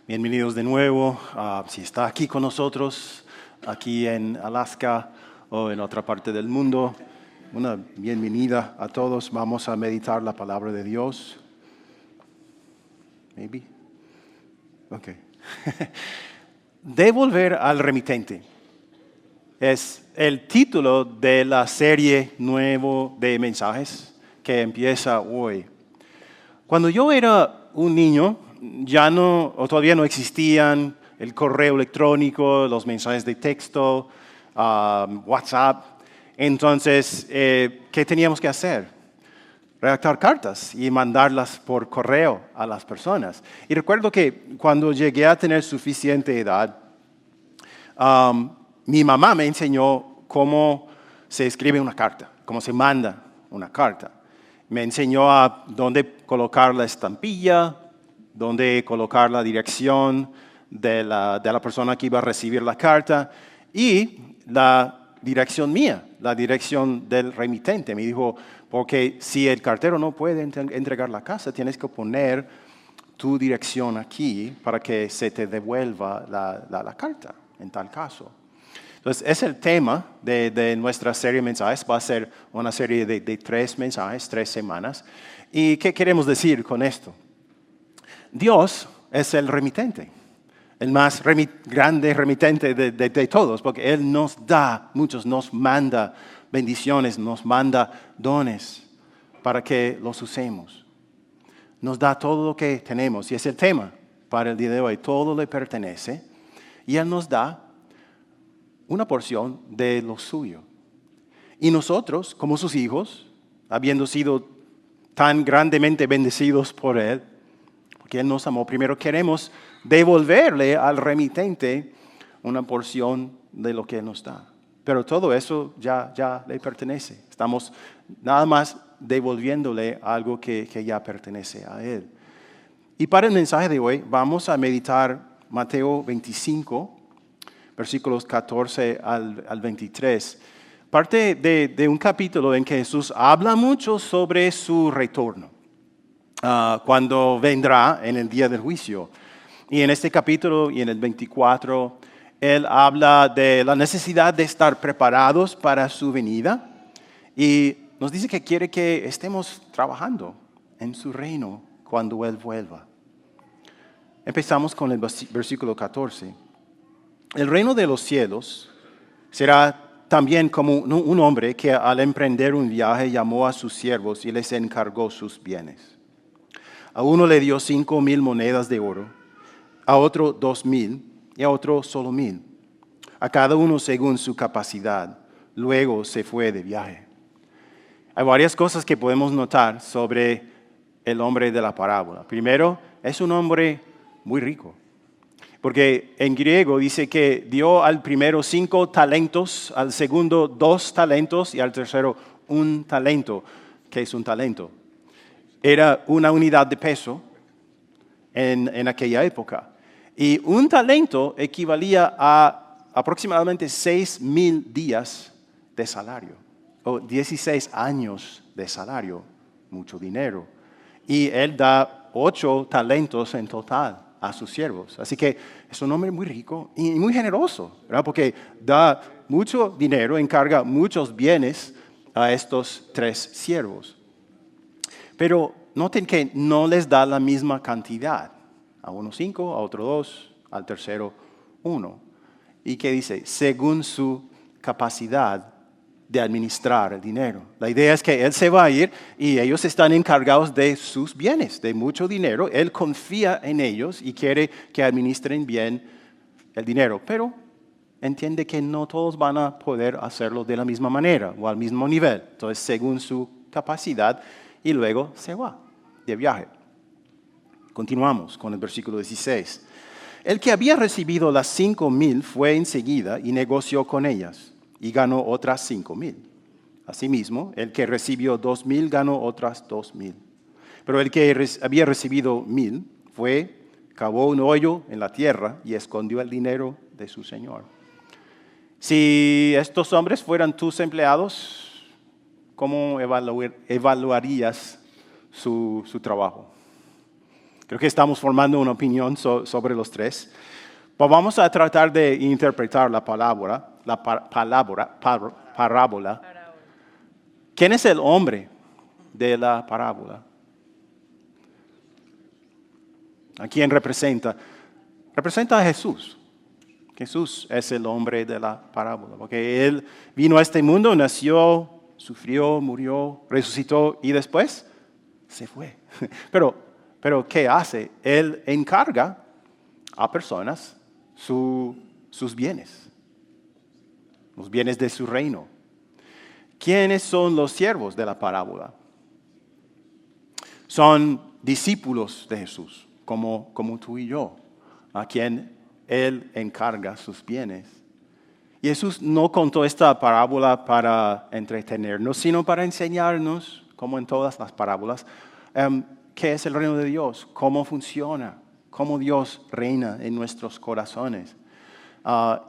Bienvenidos de nuevo. Si está aquí con nosotros, aquí en Alaska o en otra parte del mundo, una bienvenida a todos. Vamos a meditar la palabra de Dios. Maybe. Ok. Devolver al remitente es el título de la serie nuevo de mensajes que empieza hoy. Cuando yo era un niño, todavía no existían el correo electrónico, los mensajes de texto, WhatsApp. Entonces, ¿qué teníamos que hacer? Redactar cartas y mandarlas por correo a las personas. Y recuerdo que cuando llegué a tener suficiente edad, mi mamá me enseñó cómo se escribe una carta, cómo se manda una carta. Me enseñó a dónde colocar la estampilla, dónde colocar la dirección de la persona que iba a recibir la carta y la dirección mía, la dirección del remitente. Me dijo, porque si el cartero no puede entregar la casa, tienes que poner tu dirección aquí para que se te devuelva la carta, en tal caso. Entonces, es el tema de nuestra serie de mensajes. Va a ser una serie de 3 mensajes, 3 semanas. ¿Y qué queremos decir con esto? Dios es el remitente, el más grande remitente de todos, porque Él nos da, nos manda bendiciones, nos manda dones para que los usemos. Nos da todo lo que tenemos, y es el tema para el día de hoy. Todo le pertenece, y Él nos da una porción de lo suyo. Y nosotros, como sus hijos, habiendo sido tan grandemente bendecidos por Él, porque Él nos amó, primero queremos devolverle al remitente una porción de lo que Él nos da. Pero todo eso ya le pertenece. Estamos nada más devolviéndole algo que ya pertenece a Él. Y para el mensaje de hoy vamos a meditar Mateo 25, versículos 14 al 23. Parte de un capítulo en que Jesús habla mucho sobre su retorno, cuando vendrá en el día del juicio. Y en este capítulo y en el 24, Él habla de la necesidad de estar preparados para su venida. Y nos dice que quiere que estemos trabajando en su reino cuando Él vuelva. Empezamos con el versículo 14. El reino de los cielos será también como un hombre que al emprender un viaje llamó a sus siervos y les encargó sus bienes. A uno le dio 5,000 monedas de oro, a otro 2,000 y a otro solo 1,000. A cada uno según su capacidad. Luego se fue de viaje. Hay varias cosas que podemos notar sobre el hombre de la parábola. Primero, es un hombre muy rico. Porque en griego dice que dio al primero 5 talentos, al segundo 2 talentos y al tercero 1 talento. ¿Qué es un talento? Era una unidad de peso en aquella época. Y 1 talento equivalía a aproximadamente 6,000 días de salario, o 16 años de salario, mucho dinero. Y él da 8 talentos en total a sus siervos. Así que es un hombre muy rico y muy generoso, ¿verdad? Porque da mucho dinero, encarga muchos bienes a estos 3 siervos. Pero noten que no les da la misma cantidad. A uno 5, a otro 2, al tercero 1. ¿Y qué dice? Según su capacidad de administrar el dinero. La idea es que Él se va a ir y ellos están encargados de sus bienes, de mucho dinero. Él confía en ellos y quiere que administren bien el dinero. Pero entiende que no todos van a poder hacerlo de la misma manera o al mismo nivel. Entonces, según su capacidad, y luego se va de viaje. Continuamos con el versículo 16. El que había recibido las 5,000 fue enseguida y negoció con ellas y ganó otras 5,000. Asimismo, el que recibió 2,000 ganó otras 2,000. Pero el que había recibido 1,000 cavó un hoyo en la tierra y escondió el dinero de su señor. Si estos hombres fueran tus empleados, ¿cómo evaluarías su trabajo? Creo que estamos formando una opinión sobre los tres. Pero vamos a tratar de interpretar la parábola. ¿Quién es el hombre de la parábola? ¿A quién representa? Representa a Jesús. Jesús es el hombre de la parábola, porque Él vino a este mundo, nació, sufrió, murió, resucitó y después se fue. Pero ¿qué hace? Él encarga a personas sus bienes, los bienes de su reino. ¿Quiénes son los siervos de la parábola? Son discípulos de Jesús, como tú y yo, a quien Él encarga sus bienes. Y Jesús no contó esta parábola para entretenernos, sino para enseñarnos, como en todas las parábolas, qué es el reino de Dios, cómo funciona, cómo Dios reina en nuestros corazones.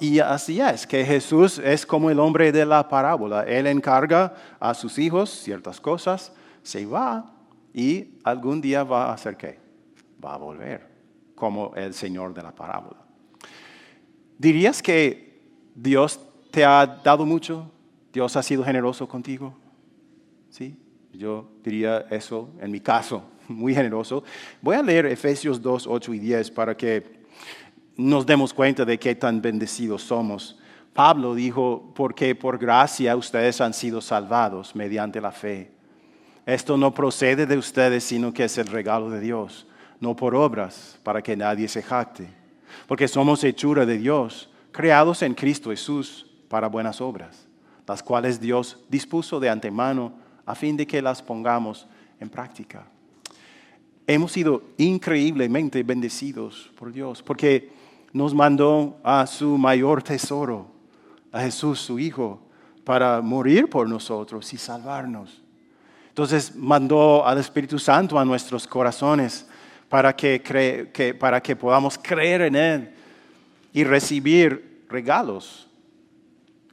Y así es, que Jesús es como el hombre de la parábola. Él encarga a sus hijos ciertas cosas, se va y algún día va a hacer ¿qué? Va a volver, como el Señor de la parábola. ¿Dirías que Dios te ha dado mucho? ¿Dios ha sido generoso contigo? ¿Sí? Yo diría eso en mi caso, muy generoso. Voy a leer Efesios 2, 8 y 10 para que nos demos cuenta de qué tan bendecidos somos. Pablo dijo, porque por gracia ustedes han sido salvados mediante la fe. Esto no procede de ustedes, sino que es el regalo de Dios, no por obras, para que nadie se jacte. Porque somos hechura de Dios, creados en Cristo Jesús para buenas obras, las cuales Dios dispuso de antemano a fin de que las pongamos en práctica. Hemos sido increíblemente bendecidos por Dios, porque nos mandó a su mayor tesoro, a Jesús, su Hijo, para morir por nosotros y salvarnos. Entonces mandó al Espíritu Santo a nuestros corazones para que podamos creer en Él y recibir regalos,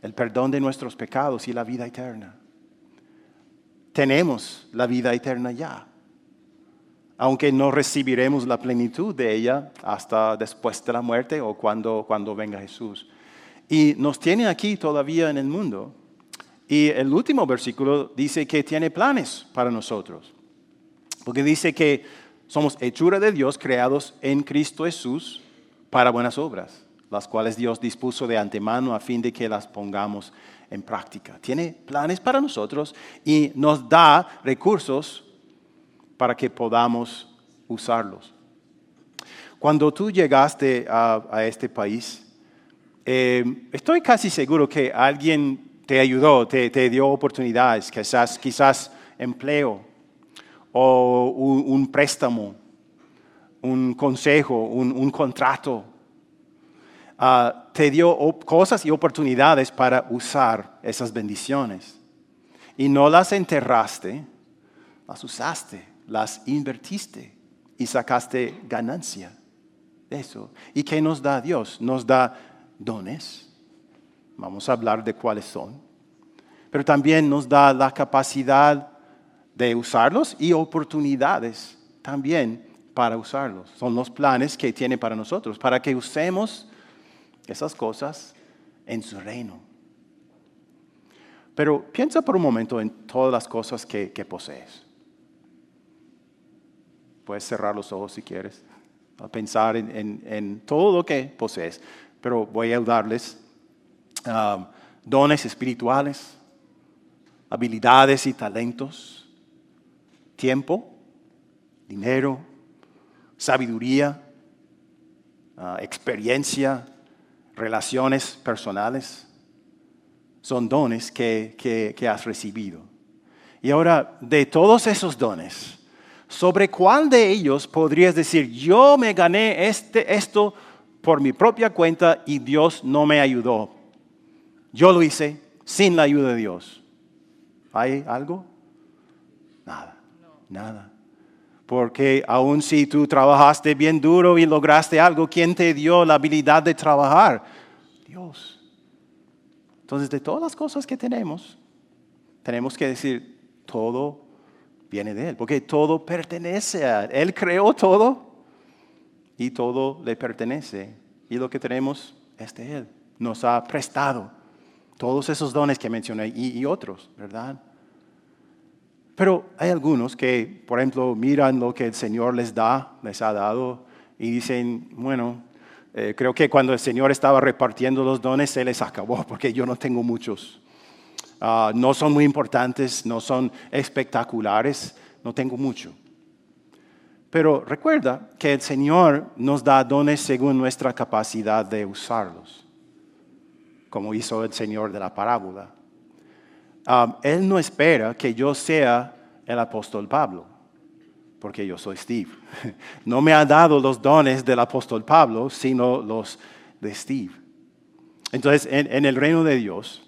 el perdón de nuestros pecados y la vida eterna. Tenemos la vida eterna ya, aunque no recibiremos la plenitud de ella hasta después de la muerte o cuando venga Jesús. Y nos tiene aquí todavía en el mundo. Y el último versículo dice que tiene planes para nosotros. Porque dice que somos hechura de Dios, creados en Cristo Jesús para buenas obras, las cuales Dios dispuso de antemano a fin de que las pongamos en práctica. Tiene planes para nosotros y nos da recursos para que podamos usarlos. Cuando tú llegaste a este país, estoy casi seguro que alguien te ayudó, te dio oportunidades, quizás empleo o un préstamo, un consejo, un contrato. Te dio cosas y oportunidades para usar esas bendiciones. Y no las enterraste, las usaste, las invertiste y sacaste ganancia de eso. ¿Y qué nos da Dios? Nos da dones. Vamos a hablar de cuáles son. Pero también nos da la capacidad de usarlos y oportunidades también para usarlos. Son los planes que tiene para nosotros, para que usemos esas cosas en su reino. Pero piensa por un momento en todas las cosas que posees. Puedes cerrar los ojos si quieres, a pensar en todo lo que posees. Pero voy a darles dones espirituales, habilidades y talentos, tiempo, dinero, sabiduría, experiencia, relaciones personales. Son dones que has recibido. Y ahora, de todos esos dones, ¿sobre cuál de ellos podrías decir, yo me gané esto por mi propia cuenta y Dios no me ayudó? Yo lo hice sin la ayuda de Dios. ¿Hay algo? Nada, nada. Porque aun si tú trabajaste bien duro y lograste algo, ¿quién te dio la habilidad de trabajar? Dios. Entonces, de todas las cosas que tenemos que decir, todo viene de Él, porque todo pertenece a Él. Él creó todo y todo le pertenece. Y lo que tenemos es de Él. Nos ha prestado todos esos dones que mencioné y otros, ¿verdad? Pero hay algunos que, por ejemplo, miran lo que el Señor les ha dado y dicen, bueno, creo que cuando el Señor estaba repartiendo los dones, se les acabó porque yo no tengo muchos. No son muy importantes, no son espectaculares, no tengo mucho. Pero recuerda que el Señor nos da dones según nuestra capacidad de usarlos, como hizo el Señor de la parábola. Él no espera que yo sea el apóstol Pablo, porque yo soy Steve. No me ha dado los dones del apóstol Pablo, sino los de Steve. Entonces, en el reino de Dios,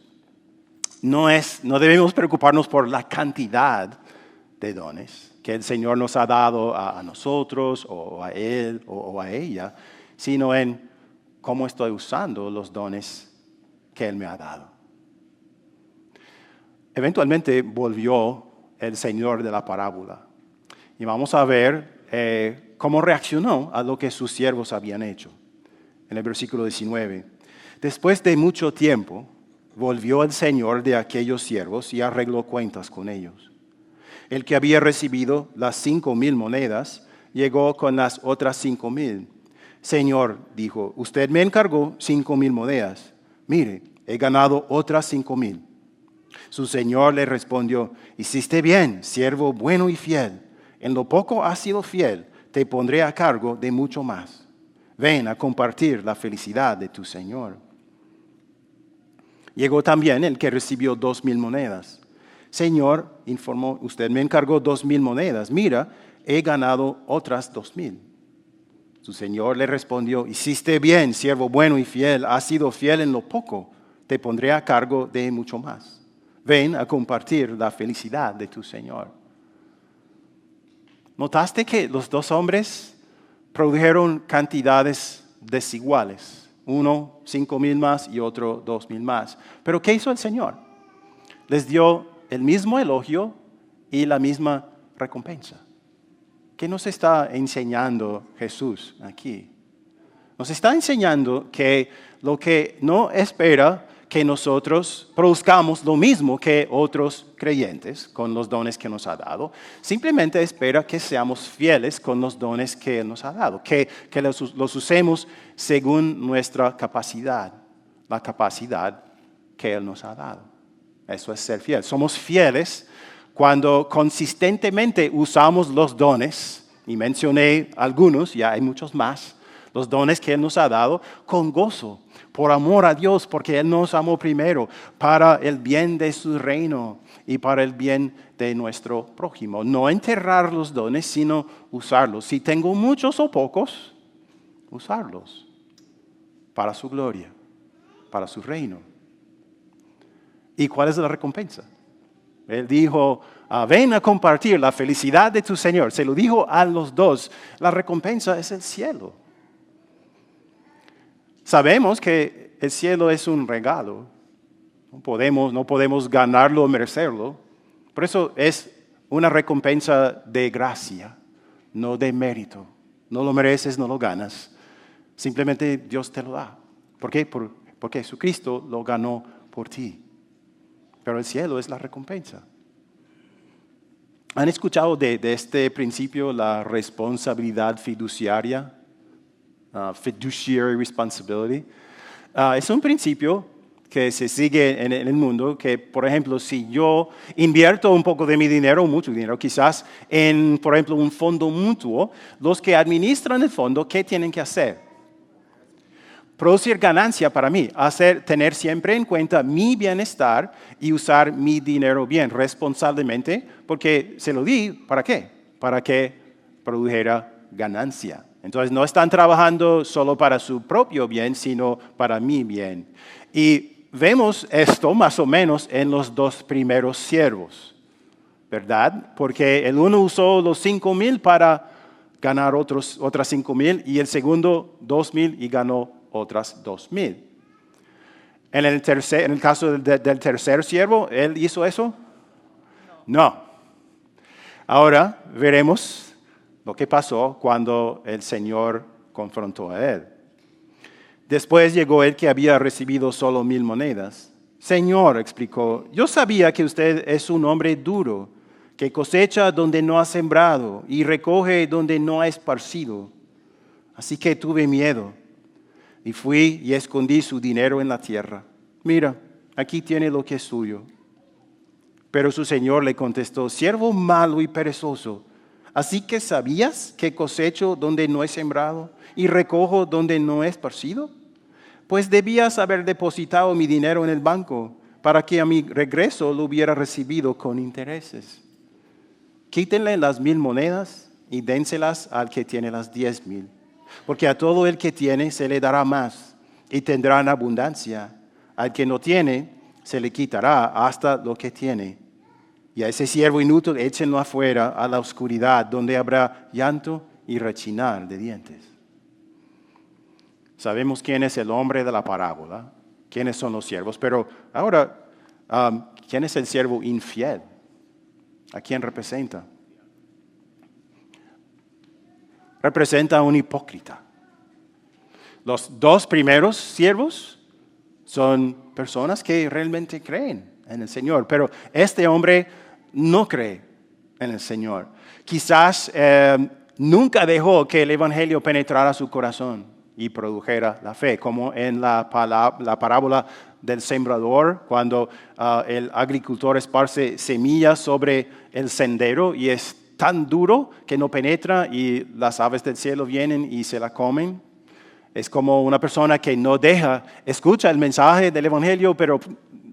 no debemos preocuparnos por la cantidad de dones que el Señor nos ha dado a nosotros, o a Él, o a ella, sino en cómo estoy usando los dones que Él me ha dado. Eventualmente volvió el Señor de la parábola y vamos a ver cómo reaccionó a lo que sus siervos habían hecho. En el versículo 19, después de mucho tiempo, volvió el Señor de aquellos siervos y arregló cuentas con ellos. El que había recibido las 5,000 monedas llegó con las otras 5,000. Señor, dijo, usted me encargó 5,000 monedas. Mire, he ganado otras 5,000. Su señor le respondió, hiciste bien, siervo bueno y fiel. En lo poco has sido fiel, te pondré a cargo de mucho más. Ven a compartir la felicidad de tu señor. Llegó también el que recibió 2,000 monedas. Señor, informó, usted me encargó 2,000 monedas. Mira, he ganado otras 2,000. Su señor le respondió, hiciste bien, siervo bueno y fiel. Has sido fiel en lo poco, te pondré a cargo de mucho más. Ven a compartir la felicidad de tu Señor. ¿Notaste que los dos hombres produjeron cantidades desiguales? Uno 5,000 más y otro 2,000 más. ¿Pero qué hizo el Señor? Les dio el mismo elogio y la misma recompensa. ¿Qué nos está enseñando Jesús aquí? Nos está enseñando que lo que no espera que nosotros produzcamos lo mismo que otros creyentes con los dones que nos ha dado. Simplemente espera que seamos fieles con los dones que Él nos ha dado, que los usemos según nuestra capacidad, la capacidad que Él nos ha dado. Eso es ser fiel. Somos fieles cuando consistentemente usamos los dones, y mencioné algunos, ya hay muchos más, los dones que Él nos ha dado con gozo, por amor a Dios, porque Él nos amó primero, para el bien de su reino y para el bien de nuestro prójimo. No enterrar los dones, sino usarlos. Si tengo muchos o pocos, usarlos para su gloria, para su reino. ¿Y cuál es la recompensa? Él dijo, ven a compartir la felicidad de tu Señor. Se lo dijo a los dos. La recompensa es el cielo. Sabemos que el cielo es un regalo. No podemos ganarlo o merecerlo. Por eso es una recompensa de gracia, no de mérito. No lo mereces, no lo ganas. Simplemente Dios te lo da. ¿Por qué? Porque Jesucristo lo ganó por ti. Pero el cielo es la recompensa. ¿Han escuchado de este principio, la responsabilidad fiduciaria? Fiduciary responsibility. Es un principio que se sigue en el mundo, que por ejemplo, si yo invierto un poco de mi dinero, mucho dinero quizás, en por ejemplo un fondo mutuo, los que administran el fondo, ¿qué tienen que hacer? Producir ganancia para mí, tener siempre en cuenta mi bienestar y usar mi dinero bien, responsablemente, porque se lo di, ¿para qué? Para que produjera ganancia. Entonces no están trabajando solo para su propio bien, sino para mi bien. Y vemos esto más o menos en los dos primeros siervos, ¿verdad? Porque el uno usó los 5,000 para ganar otras 5,000 y el segundo 2,000 y ganó otras 2,000. En el caso del tercer siervo, ¿él hizo eso? No. Ahora veremos lo que pasó cuando el Señor confrontó a él. Después llegó el que había recibido solo 1,000 monedas. Señor, explicó, yo sabía que usted es un hombre duro, que cosecha donde no ha sembrado y recoge donde no ha esparcido. Así que tuve miedo y fui y escondí su dinero en la tierra. Mira, aquí tiene lo que es suyo. Pero su señor le contestó, siervo malo y perezoso, ¿así que sabías que cosecho donde no he sembrado y recojo donde no he esparcido? Pues debías haber depositado mi dinero en el banco para que a mi regreso lo hubiera recibido con intereses. Quítenle las 1,000 monedas y dénselas al que tiene las 10,000. Porque a todo el que tiene se le dará más y tendrá en abundancia. Al que no tiene se le quitará hasta lo que tiene. Y a ese siervo inútil échenlo afuera a la oscuridad, donde habrá llanto y rechinar de dientes. Sabemos quién es el hombre de la parábola, quiénes son los siervos, pero ahora, ¿quién es el siervo infiel? ¿A quién representa? Representa a un hipócrita. Los 2 primeros siervos son personas que realmente creen en el Señor, pero este hombre no cree en el Señor. Quizás nunca dejó que el Evangelio penetrara su corazón y produjera la fe, como en la parábola del sembrador, cuando el agricultor esparce semillas sobre el sendero y es tan duro que no penetra y las aves del cielo vienen y se la comen. Es como una persona que no deja, escucha el mensaje del Evangelio, pero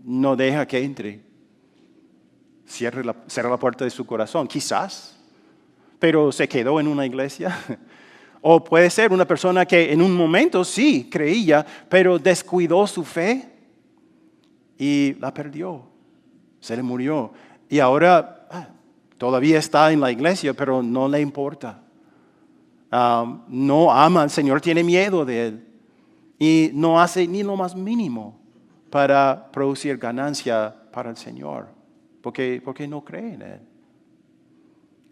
no deja que entre. Cierra la puerta de su corazón, quizás, pero se quedó en una iglesia. O puede ser una persona que en un momento sí creía, pero descuidó su fe y la perdió. Se le murió. Y ahora todavía está en la iglesia, pero no le importa. No ama al Señor, tiene miedo de Él. Y no hace ni lo más mínimo para producir ganancia para el Señor, porque no cree en Él.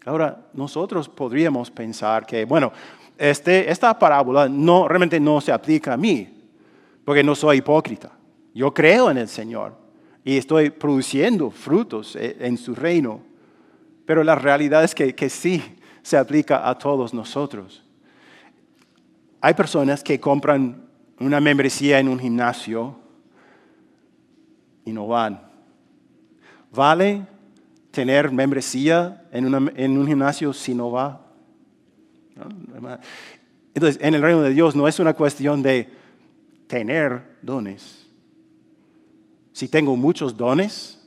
Ahora, nosotros podríamos pensar que, bueno, esta parábola realmente no se aplica a mí, porque no soy hipócrita. Yo creo en el Señor y estoy produciendo frutos en su reino. Pero la realidad es que sí se aplica a todos nosotros. Hay personas que compran una membresía en un gimnasio y no van. ¿Vale tener membresía en un gimnasio si no va? ¿No? Entonces, en el reino de Dios no es una cuestión de tener dones. Si tengo muchos dones,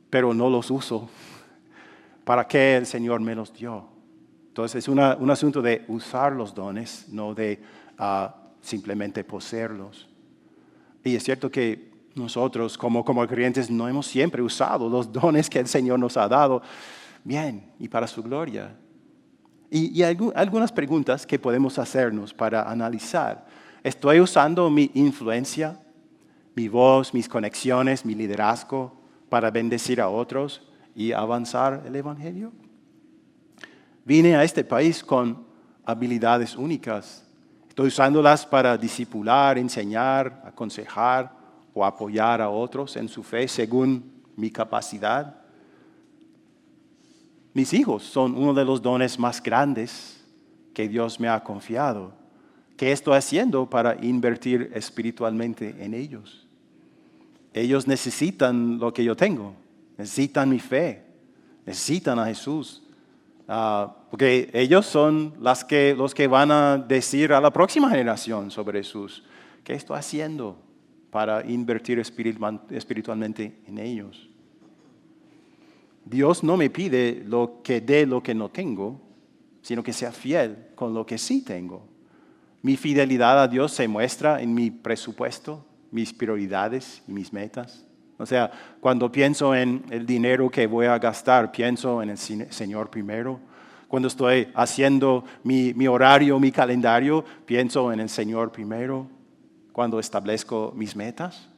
pero no los uso, ¿para qué el Señor me los dio? Entonces es un asunto de usar los dones, no de simplemente poseerlos. Y es cierto que nosotros como creyentes no hemos siempre usado los dones que el Señor nos ha dado bien y para su gloria. Y hay algunas preguntas que podemos hacernos para analizar. ¿Estoy usando mi influencia, mi voz, mis conexiones, mi liderazgo para bendecir a otros y avanzar el Evangelio? Vine a este país con habilidades únicas. Estoy usándolas para discipular, enseñar, aconsejar o apoyar a otros en su fe según mi capacidad. Mis hijos son uno de los dones más grandes que Dios me ha confiado. ¿Qué estoy haciendo para invertir espiritualmente en ellos? Ellos necesitan lo que yo tengo, necesitan mi fe, necesitan a Jesús. Porque ellos son los que van a decir a la próxima generación sobre Jesús. ¿Qué estoy haciendo para invertir espiritualmente en ellos? Dios no me pide dé lo que no tengo, sino que sea fiel con lo que sí tengo. Mi fidelidad a Dios se muestra en mi presupuesto, mis prioridades y mis metas. O sea, cuando pienso en el dinero que voy a gastar, pienso en el Señor primero. Cuando estoy haciendo mi horario, mi calendario, pienso en el Señor primero. Cuando establezco mis metas,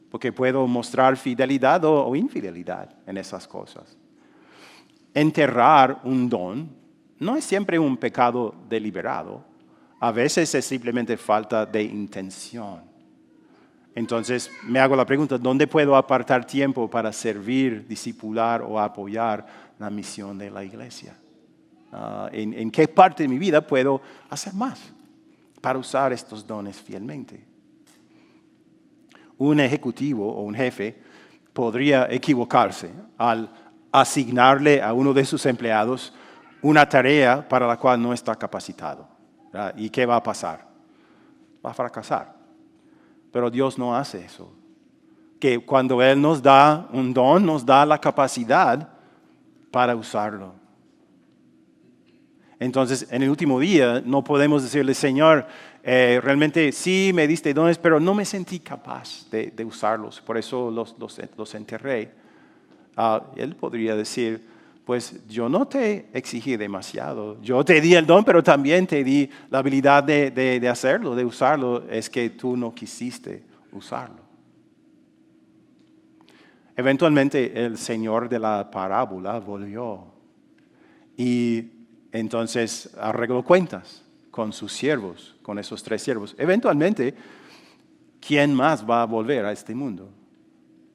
porque puedo mostrar fidelidad o infidelidad en esas cosas. Enterrar un don no es siempre un pecado deliberado. A veces es simplemente falta de intención. Entonces me hago la pregunta, ¿dónde puedo apartar tiempo para servir, discipular o apoyar la misión de la iglesia? ¿En qué parte de mi vida puedo hacer más para usar estos dones fielmente? Un ejecutivo o un jefe podría equivocarse al asignarle a uno de sus empleados una tarea para la cual no está capacitado. ¿Verdad? ¿Y qué va a pasar? Va a fracasar. Pero Dios no hace eso. Que cuando Él nos da un don, nos da la capacidad para usarlo. Entonces, en el último día, no podemos decirle, Señor, realmente sí me diste dones, pero no me sentí capaz de usarlos. Por eso los enterré. Él podría decir, pues yo no te exigí demasiado. Yo te di el don, pero también te di la habilidad de hacerlo, de usarlo. Es que tú no quisiste usarlo. Eventualmente el señor de la parábola volvió y entonces arregló cuentas con sus siervos, con esos 3 siervos. Eventualmente, ¿quién más va a volver a este mundo?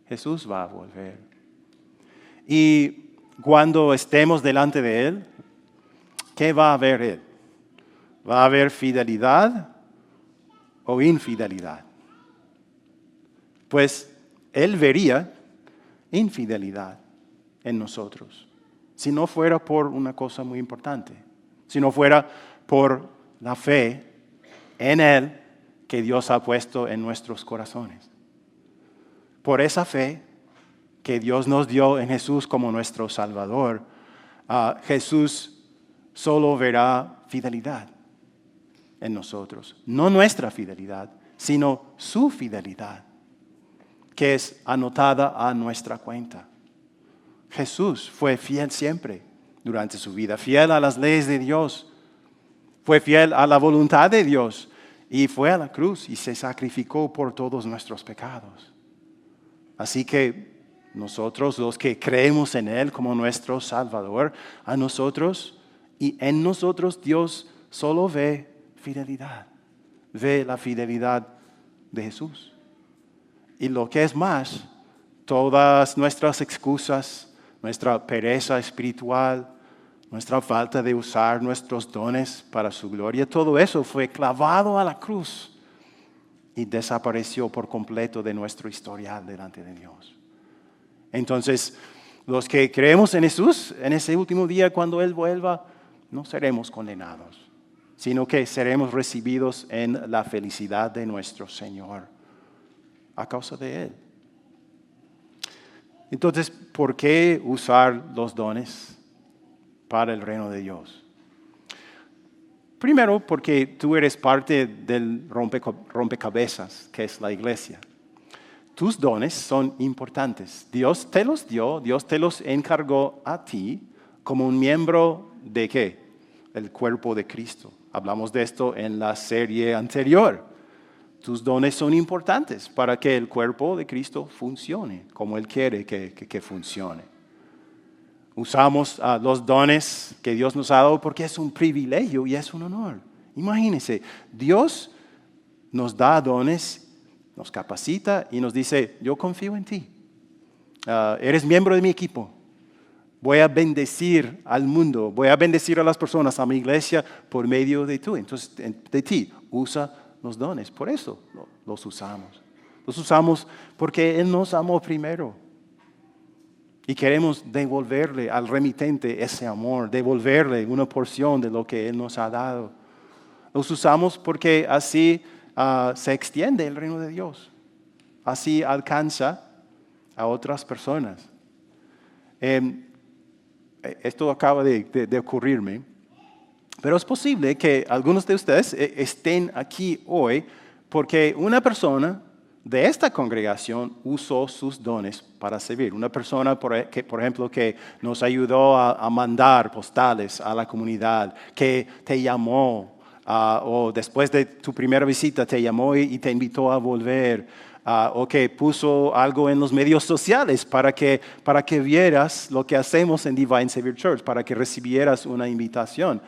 Jesús va a volver. Y cuando estemos delante de Él, ¿qué va a ver Él? ¿Va a haber fidelidad o infidelidad? Pues Él vería infidelidad en nosotros, si no fuera por una cosa muy importante, si no fuera por la fe en Él que Dios ha puesto en nuestros corazones. Por esa fe que Dios nos dio en Jesús como nuestro Salvador, Jesús solo verá fidelidad en nosotros. No nuestra fidelidad, sino su fidelidad, que es anotada a nuestra cuenta. Jesús fue fiel siempre durante su vida, fiel a las leyes de Dios, fue fiel a la voluntad de Dios y fue a la cruz y se sacrificó por todos nuestros pecados. Así que nosotros, los que creemos en Él como nuestro Salvador, a nosotros y en nosotros Dios solo ve fidelidad, ve la fidelidad de Jesús. Y lo que es más, todas nuestras excusas, nuestra pereza espiritual, nuestra falta de usar nuestros dones para su gloria, todo eso fue clavado a la cruz y desapareció por completo de nuestro historial delante de Dios. Entonces, los que creemos en Jesús, en ese último día cuando Él vuelva, no seremos condenados, sino que seremos recibidos en la felicidad de nuestro Señor a causa de Él. Entonces, ¿por qué usar los dones para el reino de Dios? Primero, porque tú eres parte del rompecabezas, que es la iglesia. Tus dones son importantes. Dios te los dio, Dios te los encargó a ti como un miembro de ¿qué? El cuerpo de Cristo. Hablamos de esto en la serie anterior. Tus dones son importantes para que el cuerpo de Cristo funcione como Él quiere que funcione. Usamos los dones que Dios nos ha dado porque es un privilegio y es un honor. Imagínense, Dios nos da dones, nos capacita y nos dice, yo confío en ti. Eres miembro de mi equipo. Voy a bendecir al mundo, voy a bendecir a las personas, a mi iglesia por medio de tú. Entonces, de ti, usa los dones. Por eso los usamos. Los usamos porque Él nos amó primero. Y queremos devolverle al remitente ese amor, devolverle una porción de lo que Él nos ha dado. Los usamos porque así se extiende el reino de Dios. Así alcanza a otras personas. Esto acaba de ocurrirme, pero es posible que algunos de ustedes estén aquí hoy porque una persona de esta congregación usó sus dones para servir. Una persona, por ejemplo, que nos ayudó a mandar postales a la comunidad, que te llamó, o después de tu primera visita te llamó y te invitó a volver, o que puso algo en los medios sociales para que vieras lo que hacemos en Divine Savior Church, para que recibieras una invitación.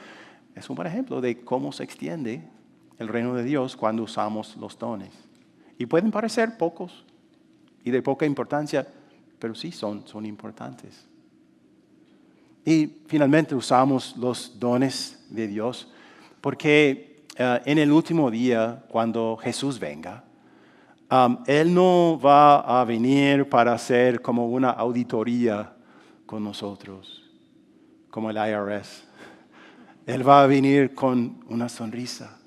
Es un buen ejemplo de cómo se extiende el reino de Dios cuando usamos los dones. Y pueden parecer pocos y de poca importancia, pero sí son importantes. Y finalmente usamos los dones de Dios porque en el último día, cuando Jesús venga, Él no va a venir para hacer como una auditoría con nosotros, como el IRS. Él va a venir con una sonrisa,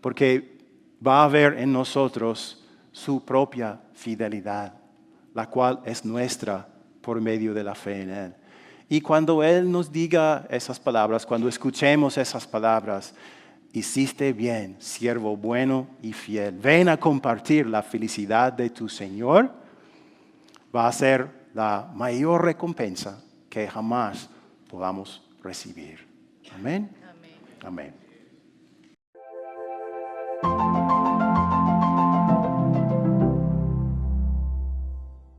porque va a ver en nosotros su propia fidelidad, la cual es nuestra por medio de la fe en Él. Y cuando Él nos diga esas palabras, cuando escuchemos esas palabras, hiciste bien, siervo bueno y fiel, ven a compartir la felicidad de tu Señor, va a ser la mayor recompensa que jamás podamos recibir. Amén. Amén. Amén.